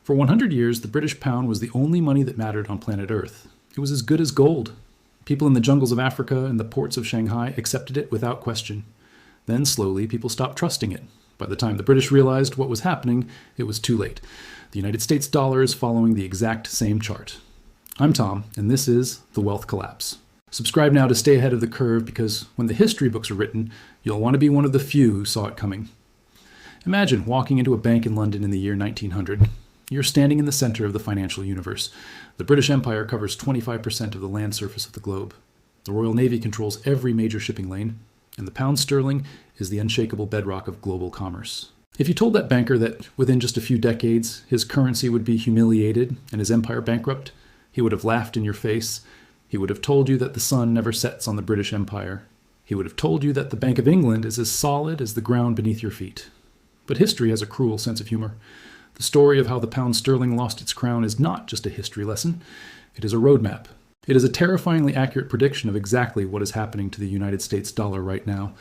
For 100 years, the British pound was the only money that mattered on planet Earth. It was as good as gold. People in the jungles of Africa and the ports of Shanghai accepted it without question. Then, slowly, people stopped trusting it. By the time the British realized what was happening, it was too late. The United States dollar is following the exact same chart. I'm Tom, and this is The Wealth Collapse. Subscribe now to stay ahead of the curve, because when the history books are written, you'll want to be one of the few who saw it coming. Imagine walking into a bank in London in the year 1900. You're standing in the center of the financial universe. The British Empire covers 25% of the land surface of the globe. The Royal Navy controls every major shipping lane, and the pound sterling is the unshakable bedrock of global commerce. If you told that banker that within just a few decades his currency would be humiliated and his empire bankrupt, he would have laughed in your face. He would have told you that the sun never sets on the British Empire. He would have told you that the Bank of England is as solid as the ground beneath your feet. But history has a cruel sense of humor. The story of how the pound sterling lost its crown is not just a history lesson. It is a roadmap. It is a terrifyingly accurate prediction of exactly what is happening to the United States dollar right now.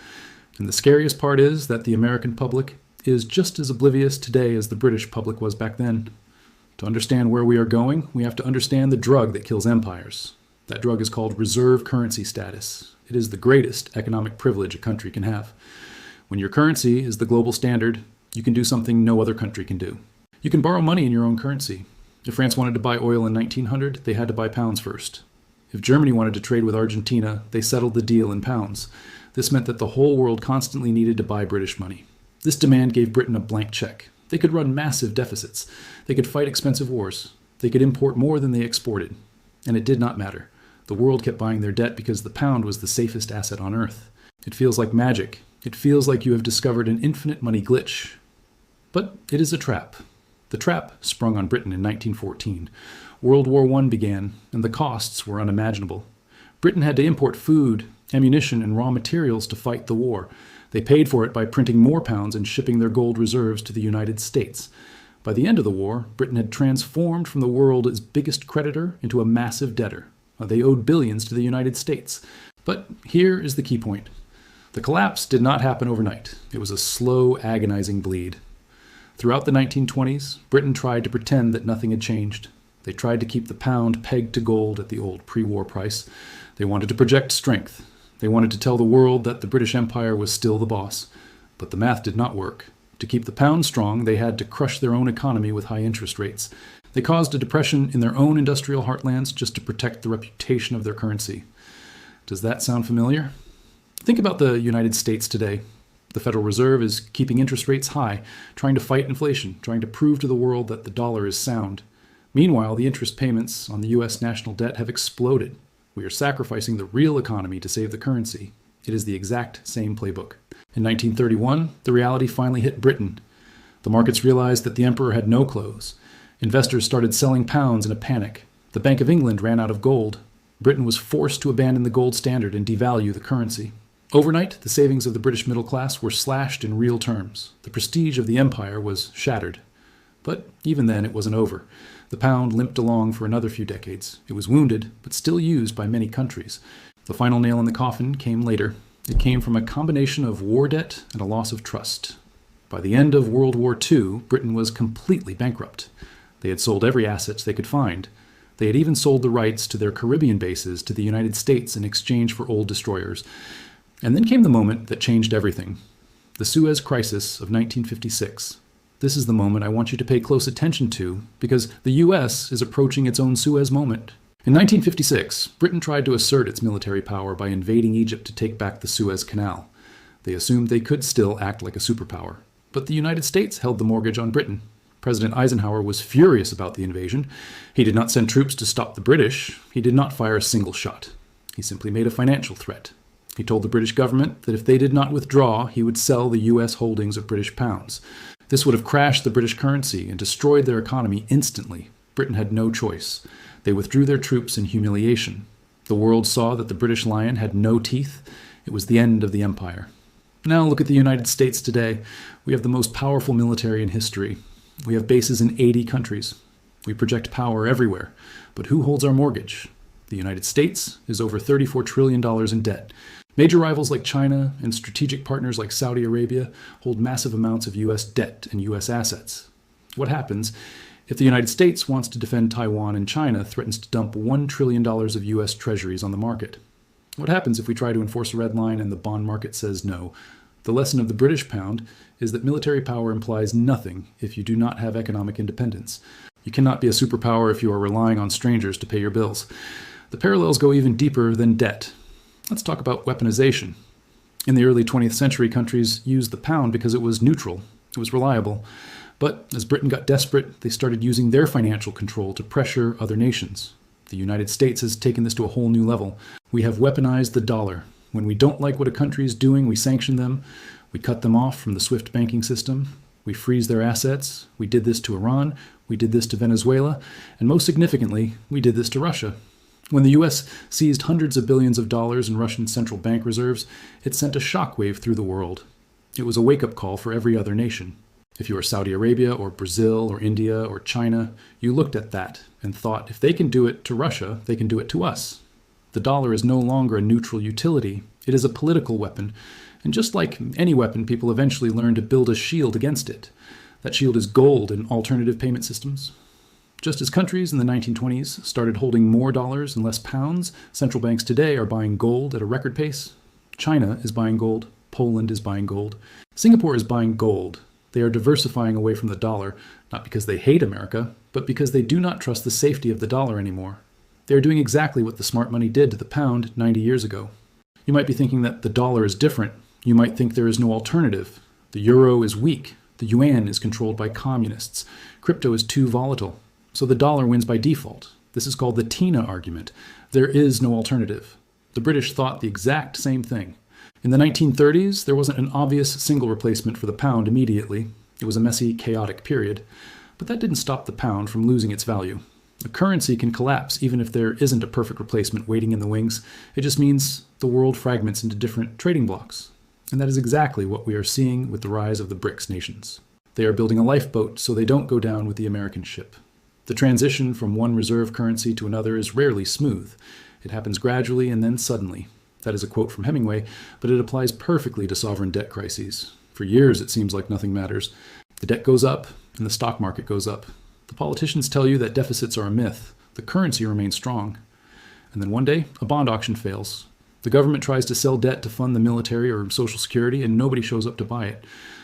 And the scariest part is that the American public is just as oblivious today as the British public was back then. To understand where we are going, we have to understand the drug that kills empires. That drug is called reserve currency status. It is the greatest economic privilege a country can have. When your currency is the global standard, you can do something no other country can do. You can borrow money in your own currency. If France wanted to buy oil in 1900, they had to buy pounds first. If Germany wanted to trade with Argentina, they settled the deal in pounds. This meant that the whole world constantly needed to buy British money. This demand gave Britain a blank check. They could run massive deficits. They could fight expensive wars. They could import more than they exported. And it did not matter. The world kept buying their debt because the pound was the safest asset on Earth. It feels like magic. It feels like you have discovered an infinite money glitch. But it is a trap. The trap sprung on Britain in 1914. World War I began, and the costs were unimaginable. Britain had to import food, ammunition, and raw materials to fight the war. They paid for it by printing more pounds and shipping their gold reserves to the United States. By the end of the war, Britain had transformed from the world's biggest creditor into a massive debtor. They owed billions to the United States. But here is the key point. The collapse did not happen overnight. It was a slow, agonizing bleed. Throughout the 1920s, Britain tried to pretend that nothing had changed. They tried to keep the pound pegged to gold at the old pre-war price. They wanted to project strength. They wanted to tell the world that the British Empire was still the boss. But the math did not work. To keep the pound strong, they had to crush their own economy with high interest rates. They caused a depression in their own industrial heartlands just to protect the reputation of their currency. Does that sound familiar? Think about the United States today. The Federal Reserve is keeping interest rates high, trying to fight inflation, trying to prove to the world that the dollar is sound. Meanwhile, the interest payments on the U.S. national debt have exploded. We are sacrificing the real economy to save the currency. It is the exact same playbook. In 1931, the reality finally hit Britain. The markets realized that the emperor had no clothes. Investors started selling pounds in a panic. The Bank of England ran out of gold. Britain was forced to abandon the gold standard and devalue the currency. Overnight, the savings of the British middle class were slashed in real terms. The prestige of the empire was shattered. But even then, it wasn't over. The pound limped along for another few decades. It was wounded, but still used by many countries. The final nail in the coffin came later. It came from a combination of war debt and a loss of trust. By the end of World War II, Britain was completely bankrupt. They had sold every asset they could find. They had even sold the rights to their Caribbean bases to the United States in exchange for old destroyers. And then came the moment that changed everything. The Suez Crisis of 1956. This is the moment I want you to pay close attention to, because the U.S. is approaching its own Suez moment. In 1956, Britain tried to assert its military power by invading Egypt to take back the Suez Canal. They assumed they could still act like a superpower. But the United States held the mortgage on Britain. President Eisenhower was furious about the invasion. He did not send troops to stop the British. He did not fire a single shot. He simply made a financial threat. He told the British government that if they did not withdraw, he would sell the U.S. holdings of British pounds. This would have crashed the British currency and destroyed their economy instantly. Britain had no choice. They withdrew their troops in humiliation. The world saw that the British lion had no teeth. It was the end of the empire. Now look at the United States today. We have the most powerful military in history. We have bases in 80 countries. We project power everywhere. But who holds our mortgage? The United States is over $34 trillion in debt. Major rivals like China and strategic partners like Saudi Arabia hold massive amounts of U.S. debt and U.S. assets. What happens If the United States wants to defend Taiwan and China threatens to dump $1 trillion of U.S. treasuries on the market. What happens if we try to enforce a red line and the bond market says no? The lesson of the British pound is that military power implies nothing if you do not have economic independence. You cannot be a superpower if you are relying on strangers to pay your bills. The parallels go even deeper than debt. Let's talk about weaponization. In the early 20th century, countries used the pound because it was neutral, it was reliable. But as Britain got desperate, they started using their financial control to pressure other nations. The United States has taken this to a whole new level. We have weaponized the dollar. When we don't like what a country is doing, we sanction them. We cut them off from the SWIFT banking system. We freeze their assets. We did this to Iran. We did this to Venezuela. And most significantly, we did this to Russia. When the U.S. seized hundreds of billions of dollars in Russian central bank reserves, it sent a shockwave through the world. It was a wake-up call for every other nation. If you were Saudi Arabia or Brazil or India or China, you looked at that and thought, if they can do it to Russia, they can do it to us. The dollar is no longer a neutral utility. It is a political weapon. And just like any weapon, people eventually learn to build a shield against it. That shield is gold in alternative payment systems. Just as countries in the 1920s started holding more dollars and less pounds, central banks today are buying gold at a record pace. China is buying gold. Poland is buying gold. Singapore is buying gold. They are diversifying away from the dollar, not because they hate America, but because they do not trust the safety of the dollar anymore. They are doing exactly what the smart money did to the pound 90 years ago. You might be thinking that the dollar is different. You might think there is no alternative. The euro is weak. The yuan is controlled by communists. Crypto is too volatile. So the dollar wins by default. This is called the Tina argument. There is no alternative. The British thought the exact same thing. In the 1930s, there wasn't an obvious single replacement for the pound immediately. It was a messy, chaotic period. But that didn't stop the pound from losing its value. A currency can collapse even if there isn't a perfect replacement waiting in the wings. It just means the world fragments into different trading blocks. And that is exactly what we are seeing with the rise of the BRICS nations. They are building a lifeboat so they don't go down with the American ship. The transition from one reserve currency to another is rarely smooth. It happens gradually and then suddenly. That is a quote from Hemingway, but it applies perfectly to sovereign debt crises. For years, it seems like nothing matters. The debt goes up, and the stock market goes up. The politicians tell you that deficits are a myth. The currency remains strong. And then one day, a bond auction fails. The government tries to sell debt to fund the military or Social Security, and nobody shows up to buy it.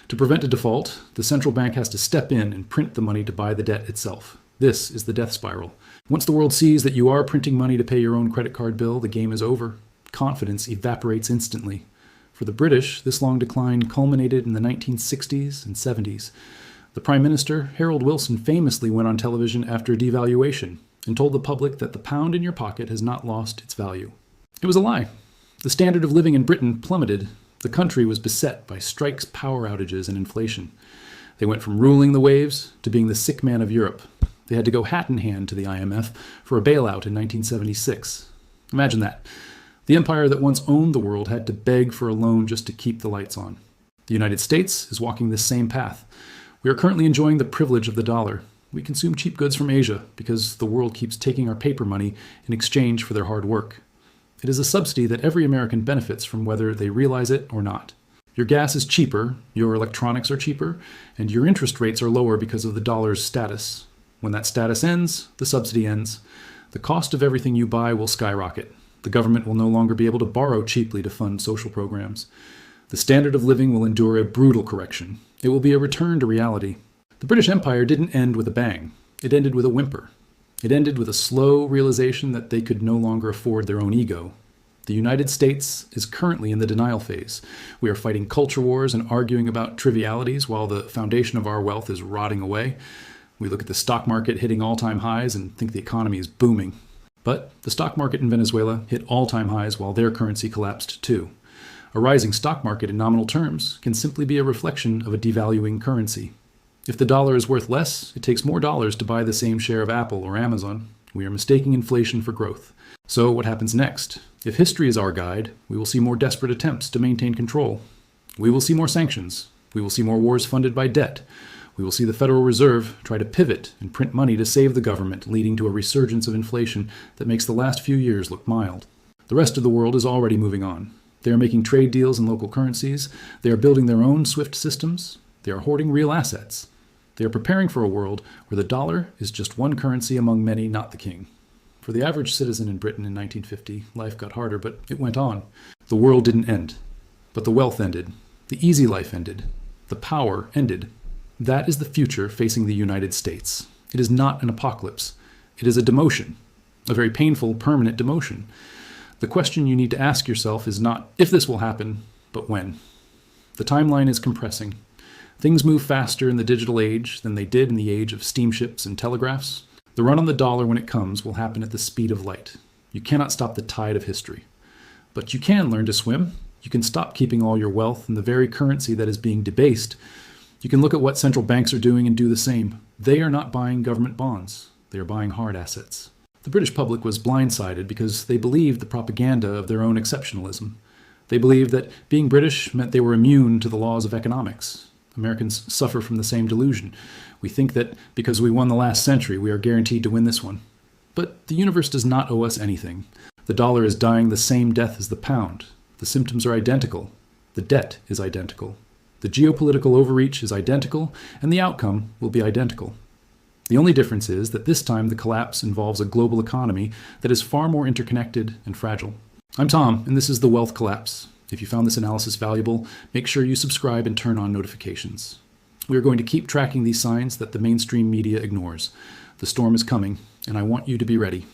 To prevent a default, the central bank has to step in and print the money to buy the debt itself. This is the death spiral. Once the world sees that you are printing money to pay your own credit card bill, the game is over. Confidence evaporates instantly. For the British, this long decline culminated in the 1960s and 70s. The Prime Minister, Harold Wilson, famously went on television after devaluation and told the public that the pound in your pocket has not lost its value. It was a lie. The standard of living in Britain plummeted. The country was beset by strikes, power outages, and inflation. They went from ruling the waves to being the sick man of Europe. They had to go hat in hand to the IMF for a bailout in 1976. Imagine that. The empire that once owned the world had to beg for a loan just to keep the lights on. The United States is walking this same path. We are currently enjoying the privilege of the dollar. We consume cheap goods from Asia because the world keeps taking our paper money in exchange for their hard work. It is a subsidy that every American benefits from whether they realize it or not. Your gas is cheaper, your electronics are cheaper, and your interest rates are lower because of the dollar's status. When that status ends, the subsidy ends. The cost of everything you buy will skyrocket. The government will no longer be able to borrow cheaply to fund social programs. The standard of living will endure a brutal correction. It will be a return to reality. The British Empire didn't end with a bang. It ended with a whimper. It ended with a slow realization that they could no longer afford their own ego. The United States is currently in the denial phase. We are fighting culture wars and arguing about trivialities while the foundation of our wealth is rotting away. We look at the stock market hitting all-time highs and think the economy is booming. But the stock market in Venezuela hit all-time highs while their currency collapsed too. A rising stock market in nominal terms can simply be a reflection of a devaluing currency. If the dollar is worth less, it takes more dollars to buy the same share of Apple or Amazon. We are mistaking inflation for growth. So what happens next? If history is our guide, we will see more desperate attempts to maintain control. We will see more sanctions. We will see more wars funded by debt. We will see the Federal Reserve try to pivot and print money to save the government, leading to a resurgence of inflation that makes the last few years look mild. The rest of the world is already moving on. They are making trade deals in local currencies. They are building their own SWIFT systems. They are hoarding real assets. They are preparing for a world where the dollar is just one currency among many, not the king. For the average citizen in Britain in 1950, life got harder, but it went on. The world didn't end, but the wealth ended. The easy life ended. The power ended. That is the future facing the United States. It is not an apocalypse. It is a demotion, a very painful, permanent demotion. The question you need to ask yourself is not if this will happen, but when. The timeline is compressing. Things move faster in the digital age than they did in the age of steamships and telegraphs. The run on the dollar when it comes will happen at the speed of light. You cannot stop the tide of history. But you can learn to swim. You can stop keeping all your wealth in the very currency that is being debased. You can look at what central banks are doing and do the same. They are not buying government bonds. They are buying hard assets. The British public was blindsided because they believed the propaganda of their own exceptionalism. They believed that being British meant they were immune to the laws of economics. Americans suffer from the same delusion. We think that because we won the last century, we are guaranteed to win this one. But the universe does not owe us anything. The dollar is dying the same death as the pound. The symptoms are identical. The debt is identical. The geopolitical overreach is identical, and the outcome will be identical. The only difference is that this time the collapse involves a global economy that is far more interconnected and fragile. I'm Tom, and this is The Wealth Collapse. If you found this analysis valuable, make sure you subscribe and turn on notifications. We are going to keep tracking these signs that the mainstream media ignores. The storm is coming, and I want you to be ready.